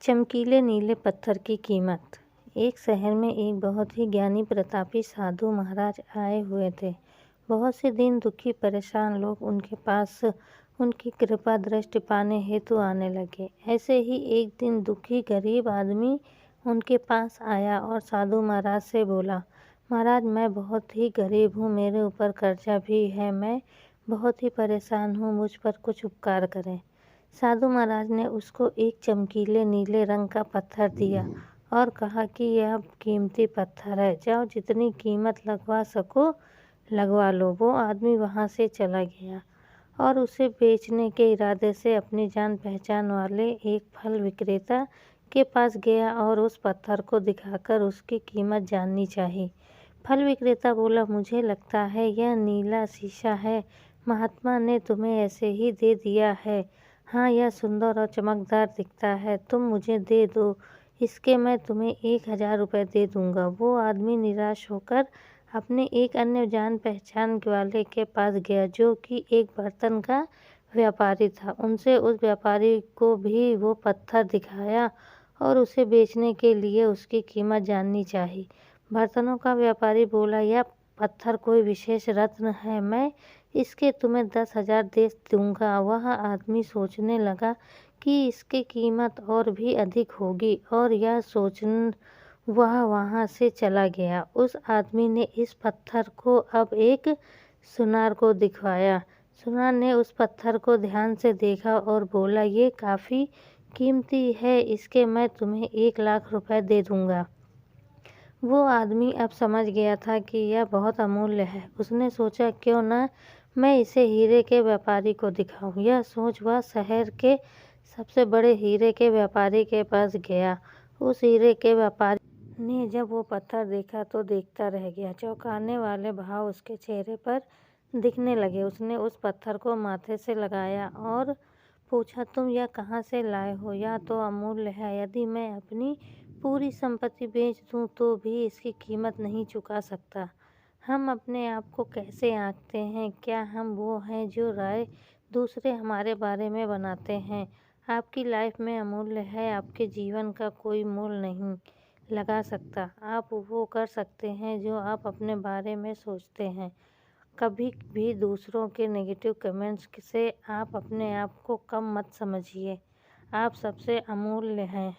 चमकीले नीले पत्थर की कीमत। एक शहर में एक बहुत ही ज्ञानी प्रतापी साधु महाराज आए हुए थे। बहुत से दीन दुखी परेशान लोग उनके पास उनकी कृपा दृष्टि पाने हेतु आने लगे। ऐसे ही एक दिन दुखी गरीब आदमी उनके पास आया और साधु महाराज से बोला, महाराज मैं बहुत ही गरीब हूँ, मेरे ऊपर कर्जा भी है, मैं बहुत ही परेशान हूँ, मुझ पर कुछ उपकार करें। साधु महाराज ने उसको एक चमकीले नीले रंग का पत्थर दिया और कहा कि यह कीमती पत्थर है, जाओ जितनी कीमत लगवा सको लगवा लो। वो आदमी वहाँ से चला गया और उसे बेचने के इरादे से अपनी जान पहचान वाले एक फल विक्रेता के पास गया और उस पत्थर को दिखाकर उसकी कीमत जाननी चाहिए। फल विक्रेता बोला, मुझे लगता है यह नीला शीशा है, महात्मा ने तुम्हें ऐसे ही दे दिया है। हाँ, यह सुंदर और चमकदार दिखता है, तुम मुझे दे दो, इसके मैं तुम्हें 1000 रुपये दे दूंगा। वो आदमी निराश होकर अपने एक अन्य जान पहचान वाले के पास गया जो कि एक बर्तन का व्यापारी था। उनसे उस व्यापारी को भी वो पत्थर दिखाया और उसे बेचने के लिए उसकी कीमत जाननी चाहिए। बर्तनों का व्यापारी बोला, यह पत्थर कोई विशेष रत्न है, मैं इसके तुम्हें 10,000 दे दूंगा। वह आदमी सोचने लगा कि इसकी कीमत और भी अधिक होगी और यह सोच वह वहाँ से चला गया। उस आदमी ने इस पत्थर को अब एक सुनार को दिखवाया। सुनार ने उस पत्थर को ध्यान से देखा और बोला, ये काफ़ी कीमती है, इसके मैं तुम्हें 1,00,000 रुपये दे दूंगा। वो आदमी अब समझ गया था कि यह बहुत अमूल्य है। उसने सोचा, क्यों ना मैं इसे हीरे के व्यापारी को दिखाऊं। यह सोच वह शहर के सबसे बड़े हीरे के व्यापारी के पास गया। उस हीरे के व्यापारी ने जब वो पत्थर देखा तो देखता रह गया। चौंकाने वाले भाव उसके चेहरे पर दिखने लगे। उसने उस पत्थर को माथे से लगाया और पूछा, तुम यह कहाँ से लाए हो? यह तो अमूल्य है, यदि मैं अपनी पूरी संपत्ति बेच दूं तो भी इसकी कीमत नहीं चुका सकता। हम अपने आप को कैसे आंकते हैं? क्या हम वो हैं जो राय दूसरे हमारे बारे में बनाते हैं? आपकी लाइफ में अमूल्य है, आपके जीवन का कोई मोल नहीं लगा सकता। आप वो कर सकते हैं जो आप अपने बारे में सोचते हैं। कभी भी दूसरों के नेगेटिव कमेंट्स से आप अपने आप को कम मत समझिए। आप सबसे अमूल्य हैं।